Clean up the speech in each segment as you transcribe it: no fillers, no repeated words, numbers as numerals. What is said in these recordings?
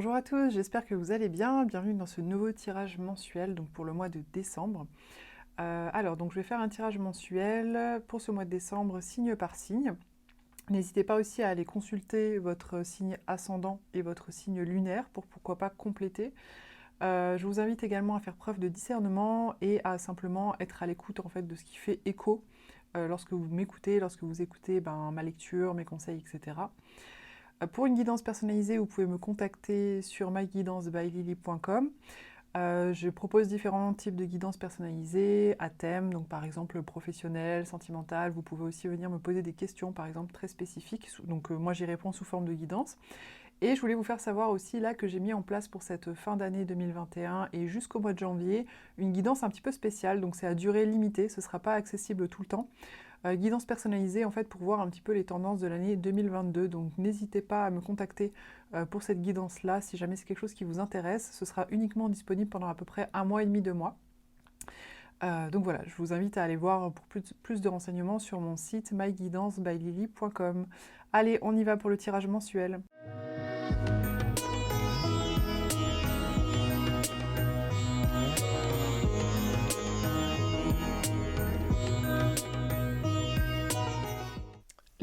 Bonjour à tous, j'espère que vous allez bien. Bienvenue dans ce nouveau tirage mensuel donc pour le mois de décembre. Donc je vais faire un tirage mensuel pour ce mois de décembre signe par signe. N'hésitez pas aussi à aller consulter votre signe ascendant et votre signe lunaire pour pourquoi pas compléter. Je vous invite également à faire preuve de discernement et à simplement être à l'écoute en fait de ce qui fait écho lorsque vous m'écoutez, lorsque vous écoutez ma lecture, mes conseils, etc. Pour une guidance personnalisée, vous pouvez me contacter sur myguidancebyLily.com. Je propose différents types de guidances personnalisées à thème, donc par exemple professionnel, sentimental. Vous pouvez aussi venir me poser des questions, par exemple très spécifiques. Donc moi j'y réponds sous forme de guidance. Et je voulais vous faire savoir aussi là que j'ai mis en place pour cette fin d'année 2021 et jusqu'au mois de janvier une guidance un petit peu spéciale. Donc c'est à durée limitée, ce ne sera pas accessible tout le temps. Guidance personnalisée en fait pour voir un petit peu les tendances de l'année 2022. Donc n'hésitez pas à me contacter pour cette guidance-là si jamais c'est quelque chose qui vous intéresse. Ce sera uniquement disponible pendant à peu près 1 mois et demi, 2 mois. Donc voilà, je vous invite à aller voir pour plus de renseignements sur mon site myguidancebyLily.com. Allez, on y va pour le tirage mensuel.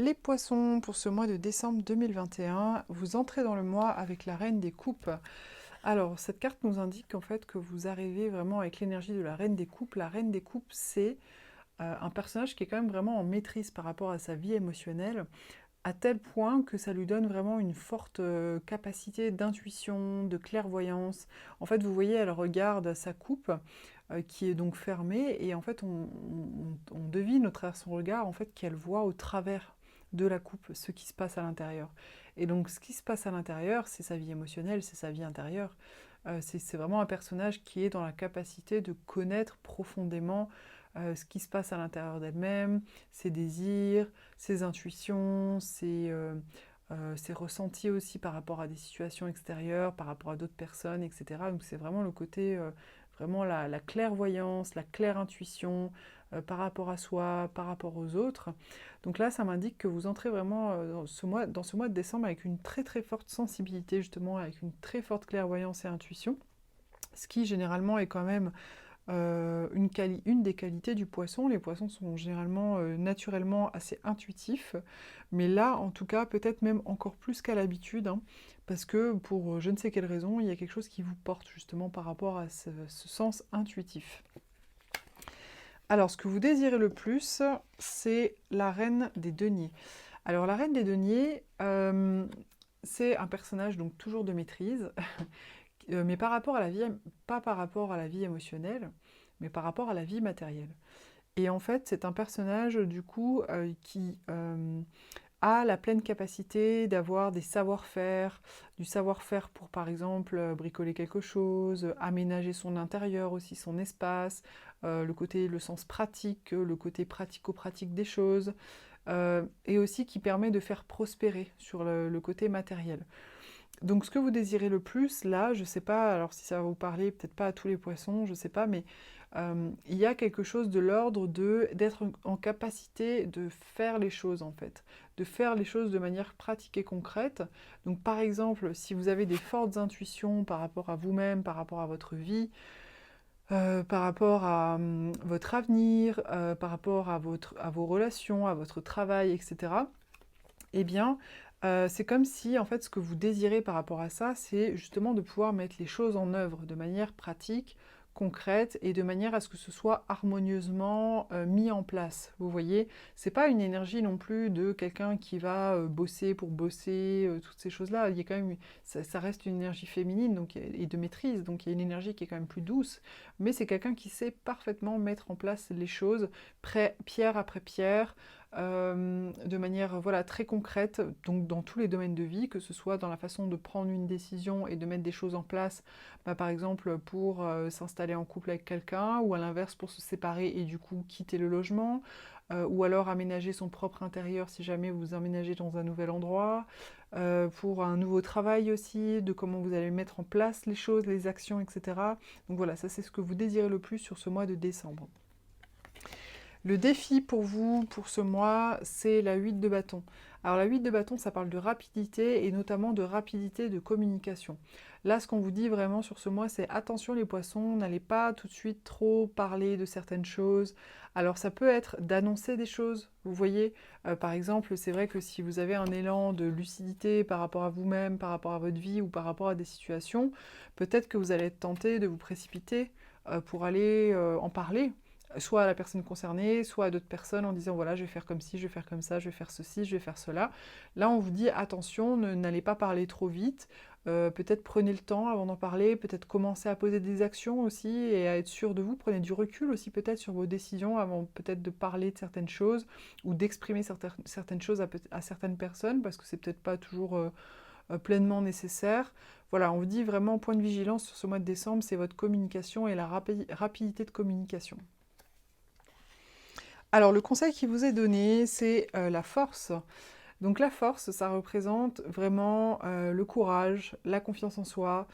Les poissons, pour ce mois de décembre 2021, vous entrez dans le mois avec la reine des coupes. Alors, cette carte nous indique en fait que vous arrivez vraiment avec l'énergie de la reine des coupes. La reine des coupes, c'est un personnage qui est quand même vraiment en maîtrise par rapport à sa vie émotionnelle, à tel point que ça lui donne vraiment une forte capacité d'intuition, de clairvoyance. En fait, vous voyez, elle regarde sa coupe qui est donc fermée, et en fait, on devine au travers de son regard en fait qu'elle voit au travers de la coupe ce qui se passe à l'intérieur. Et donc, ce qui se passe à l'intérieur, c'est sa vie émotionnelle, c'est sa vie intérieure. C'est vraiment un personnage qui est dans la capacité de connaître profondément ce qui se passe à l'intérieur d'elle-même, ses désirs, ses intuitions, ses ressentis aussi par rapport à des situations extérieures, par rapport à d'autres personnes, etc. Donc c'est vraiment le côté, vraiment la clairvoyance, la claire intuition par rapport à soi, par rapport aux autres. Donc là, ça m'indique que vous entrez vraiment dans ce mois de décembre avec une très très forte sensibilité, justement, avec une très forte clairvoyance et intuition, ce qui généralement est quand même une des qualités du poisson. Les poissons sont généralement naturellement assez intuitifs, mais là, en tout cas, peut-être même encore plus qu'à l'habitude, hein, parce que pour je ne sais quelle raison, il y a quelque chose qui vous porte justement par rapport à ce sens intuitif. Alors, ce que vous désirez le plus, c'est la reine des deniers. Alors, la reine des deniers, c'est un personnage donc toujours de maîtrise, mais par rapport à la vie, pas par rapport à la vie émotionnelle, mais par rapport à la vie matérielle. Et en fait, c'est un personnage du coup qui a la pleine capacité d'avoir des savoir-faire, du savoir-faire pour par exemple bricoler quelque chose, aménager son intérieur aussi, son espace, le sens pratique, le côté pratico-pratique des choses, et aussi qui permet de faire prospérer sur le côté matériel. Donc ce que vous désirez le plus, là, je sais pas, alors si ça va vous parler, peut-être pas à tous les poissons, je sais pas, mais il y a quelque chose de l'ordre d'être en capacité de faire les choses en fait, de faire les choses de manière pratique et concrète. Donc par exemple, si vous avez des fortes intuitions par rapport à vous-même, par rapport à votre vie, par rapport à votre avenir, par rapport à vos relations, à votre travail, etc., eh bien, c'est comme si, en fait, ce que vous désirez par rapport à ça, c'est justement de pouvoir mettre les choses en œuvre de manière pratique, concrète, et de manière à ce que ce soit harmonieusement mis en place. Vous voyez, c'est pas une énergie non plus de quelqu'un qui va bosser pour bosser, toutes ces choses-là. Il y a quand même, ça reste une énergie féminine donc, et de maîtrise, donc il y a une énergie qui est quand même plus douce, mais c'est quelqu'un qui sait parfaitement mettre en place les choses, pierre après pierre, de manière voilà, très concrète, donc dans tous les domaines de vie, que ce soit dans la façon de prendre une décision et de mettre des choses en place, par exemple pour s'installer en couple avec quelqu'un, ou à l'inverse pour se séparer et du coup quitter le logement, ou alors aménager son propre intérieur si jamais vous emménagez dans un nouvel endroit, pour un nouveau travail aussi, de comment vous allez mettre en place les choses, les actions, etc. Donc voilà, ça c'est ce que vous désirez le plus sur ce mois de décembre. Le défi pour vous, pour ce mois, c'est la 8 de bâton. Alors la 8 de bâton, ça parle de rapidité et notamment de rapidité de communication. Là, ce qu'on vous dit vraiment sur ce mois, c'est attention les poissons, n'allez pas tout de suite trop parler de certaines choses. Alors ça peut être d'annoncer des choses, vous voyez. Par exemple, c'est vrai que si vous avez un élan de lucidité par rapport à vous-même, par rapport à votre vie ou par rapport à des situations, peut-être que vous allez être tenté de vous précipiter pour aller en parler soit à la personne concernée, soit à d'autres personnes en disant voilà, je vais faire comme ci, je vais faire comme ça, je vais faire ceci, je vais faire cela. Là, on vous dit attention, n'allez pas parler trop vite. Peut-être prenez le temps avant d'en parler, peut-être commencer à poser des actions aussi et à être sûr de vous. Prenez du recul aussi peut-être sur vos décisions avant peut-être de parler de certaines choses ou d'exprimer certaines choses à certaines personnes parce que c'est peut-être pas toujours pleinement nécessaire. Voilà, on vous dit vraiment point de vigilance sur ce mois de décembre, c'est votre communication et la rapidité de communication. Alors, le conseil qui vous est donné, c'est la force. Donc la force, ça représente vraiment le courage, la confiance en soi.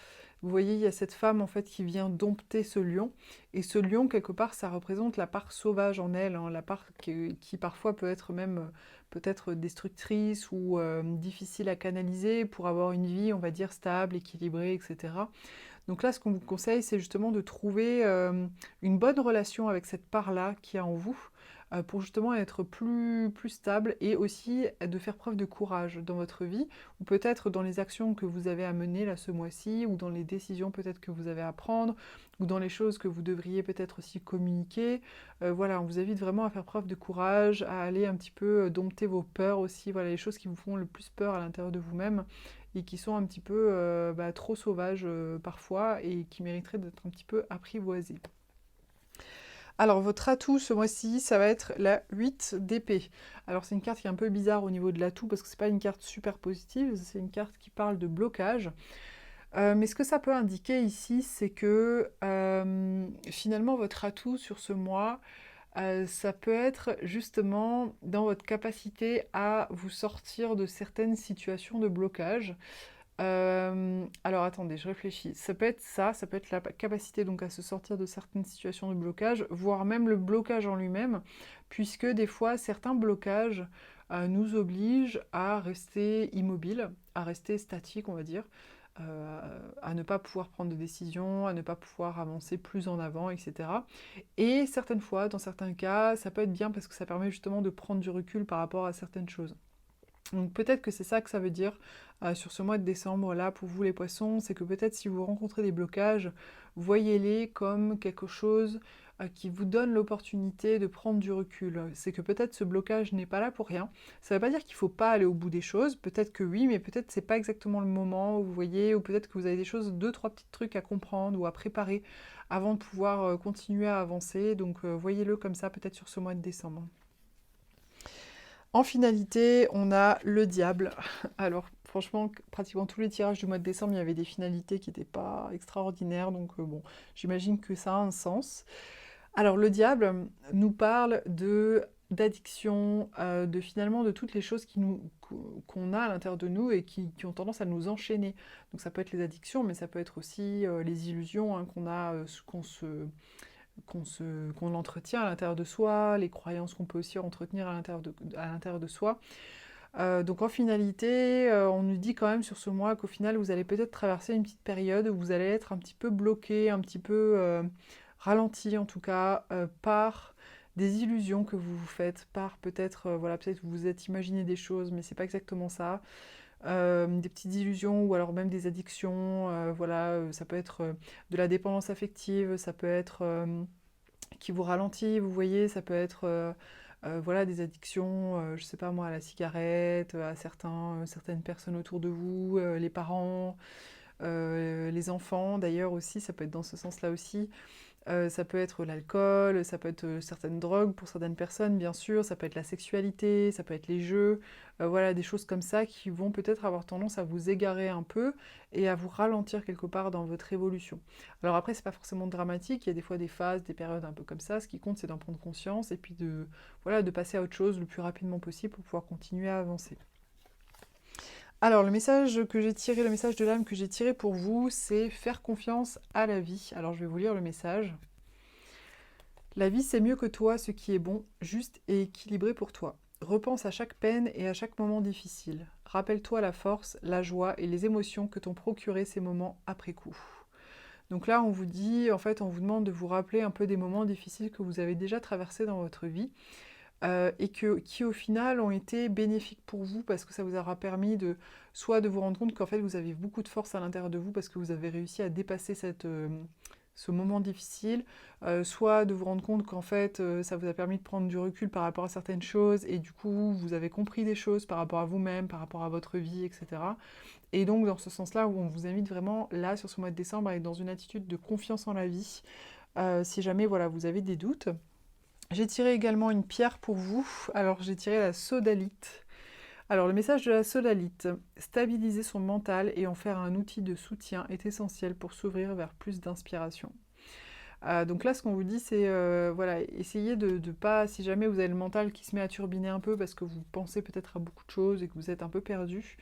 Vous voyez, il y a cette femme en fait qui vient dompter ce lion. Et ce lion, quelque part, ça représente la part sauvage en elle, hein, la part qui parfois peut être même peut-être destructrice ou difficile à canaliser pour avoir une vie, on va dire, stable, équilibrée, etc. Donc là, ce qu'on vous conseille, c'est justement de trouver une bonne relation avec cette part-là qui est en vous, pour justement être plus stable et aussi de faire preuve de courage dans votre vie, ou peut-être dans les actions que vous avez à mener là ce mois-ci, ou dans les décisions peut-être que vous avez à prendre, ou dans les choses que vous devriez peut-être aussi communiquer. Voilà, on vous invite vraiment à faire preuve de courage, à aller un petit peu dompter vos peurs aussi, voilà, les choses qui vous font le plus peur à l'intérieur de vous-même, et qui sont un petit peu trop sauvages parfois, et qui mériteraient d'être un petit peu apprivoisées. Alors, votre atout ce mois-ci, ça va être la 8 d'épée. Alors, c'est une carte qui est un peu bizarre au niveau de l'atout, parce que c'est pas une carte super positive, c'est une carte qui parle de blocage. Mais ce que ça peut indiquer ici, c'est que finalement, votre atout sur ce mois, ça peut être justement dans votre capacité à vous sortir de certaines situations de blocage. Alors attendez, je réfléchis. Ça peut être ça peut être la capacité donc à se sortir de certaines situations de blocage, voire même le blocage en lui-même, puisque des fois certains blocages nous obligent à rester immobile, à rester statique, on va dire, à ne pas pouvoir prendre de décision, à ne pas pouvoir avancer plus en avant, etc. Et certaines fois, dans certains cas, ça peut être bien parce que ça permet justement de prendre du recul par rapport à certaines choses. Donc peut-être que c'est ça que ça veut dire sur ce mois de décembre là pour vous les poissons, c'est que peut-être si vous rencontrez des blocages, voyez-les comme quelque chose qui vous donne l'opportunité de prendre du recul. C'est que peut-être ce blocage n'est pas là pour rien. Ça ne veut pas dire qu'il ne faut pas aller au bout des choses, peut-être que oui, mais peut-être c'est pas exactement le moment, vous voyez, ou peut-être que vous avez des choses, deux, trois petits trucs à comprendre ou à préparer avant de pouvoir continuer à avancer. Donc voyez-le comme ça peut-être sur ce mois de décembre. En finalité, on a le diable. Alors, franchement, pratiquement tous les tirages du mois de décembre, il y avait des finalités qui n'étaient pas extraordinaires, donc bon, j'imagine que ça a un sens. Alors, le diable nous parle d'addiction, de finalement de toutes les choses qu'on a à l'intérieur de nous et qui ont tendance à nous enchaîner. Donc ça peut être les addictions, mais ça peut être aussi les illusions hein, qu'on a, qu'on entretient à l'intérieur de soi, les croyances qu'on peut aussi entretenir à l'intérieur de soi. Donc en finalité, on nous dit quand même sur ce mois qu'au final, vous allez peut-être traverser une petite période où vous allez être un petit peu bloqué, un petit peu ralenti en tout cas, par des illusions que vous vous faites, par peut-être, voilà, peut-être que vous vous êtes imaginé des choses, mais c'est pas exactement ça. Des petites illusions ou alors même des addictions, voilà, ça peut être de la dépendance affective, ça peut être qui vous ralentit, vous voyez, ça peut être voilà, des addictions, je sais pas moi, à la cigarette, à certaines personnes autour de vous, les parents, les enfants d'ailleurs aussi, ça peut être dans ce sens-là aussi. Ça peut être l'alcool, ça peut être certaines drogues pour certaines personnes, bien sûr, ça peut être la sexualité, ça peut être les jeux, voilà, des choses comme ça qui vont peut-être avoir tendance à vous égarer un peu et à vous ralentir quelque part dans votre évolution. Alors après, c'est pas forcément dramatique, il y a des fois des phases, des périodes un peu comme ça, ce qui compte c'est d'en prendre conscience et puis voilà, de passer à autre chose le plus rapidement possible pour pouvoir continuer à avancer. Alors, le message de l'âme que j'ai tiré pour vous, c'est faire confiance à la vie. Alors, je vais vous lire le message. La vie, c'est mieux que toi, ce qui est bon, juste et équilibré pour toi. Repense à chaque peine et à chaque moment difficile. Rappelle-toi la force, la joie et les émotions que t'ont procuré ces moments après coup. Donc là, on vous dit, en fait, on vous demande de vous rappeler un peu des moments difficiles que vous avez déjà traversés dans votre vie et qui, au final, ont été bénéfiques pour vous parce que ça vous aura permis de, soit de vous rendre compte qu'en fait, vous avez beaucoup de force à l'intérieur de vous parce que vous avez réussi à dépasser ce moment difficile, soit de vous rendre compte qu'en fait, ça vous a permis de prendre du recul par rapport à certaines choses et du coup, vous avez compris des choses par rapport à vous-même, par rapport à votre vie, etc. Et donc, dans ce sens-là, où on vous invite vraiment, là, sur ce mois de décembre, à être dans une attitude de confiance en la vie, si jamais, voilà, vous avez des doutes. J'ai tiré également une pierre pour vous. Alors, j'ai tiré la sodalite. Alors, le message de la sodalite, stabiliser son mental et en faire un outil de soutien est essentiel pour s'ouvrir vers plus d'inspiration. Donc là, ce qu'on vous dit, c'est voilà, essayez de pas, si jamais vous avez le mental qui se met à turbiner un peu parce que vous pensez peut-être à beaucoup de choses et que vous êtes un peu perdu,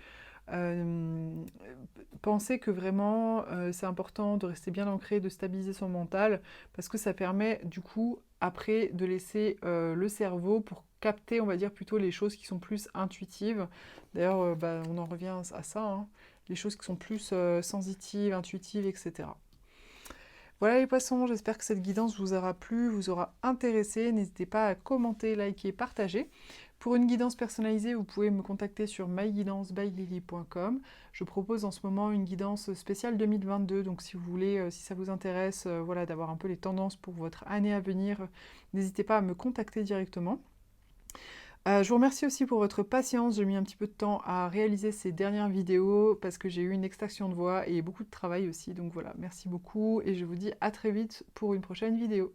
pensez que vraiment c'est important de rester bien ancré, de stabiliser son mental, parce que ça permet du coup après de laisser le cerveau pour capter, on va dire plutôt les choses qui sont plus intuitives. D'ailleurs, on en revient à ça, hein, les choses qui sont plus sensitives, intuitives, etc. Voilà les poissons, j'espère que cette guidance vous aura plu, vous aura intéressé. N'hésitez pas à commenter, liker, partager. Pour une guidance personnalisée, vous pouvez me contacter sur myguidancebyLily.com. Je propose en ce moment une guidance spéciale 2022, donc si vous voulez, si ça vous intéresse, voilà, d'avoir un peu les tendances pour votre année à venir, n'hésitez pas à me contacter directement. Je vous remercie aussi pour votre patience. J'ai mis un petit peu de temps à réaliser ces dernières vidéos parce que j'ai eu une extraction de voix et beaucoup de travail aussi. Donc voilà, merci beaucoup et je vous dis à très vite pour une prochaine vidéo.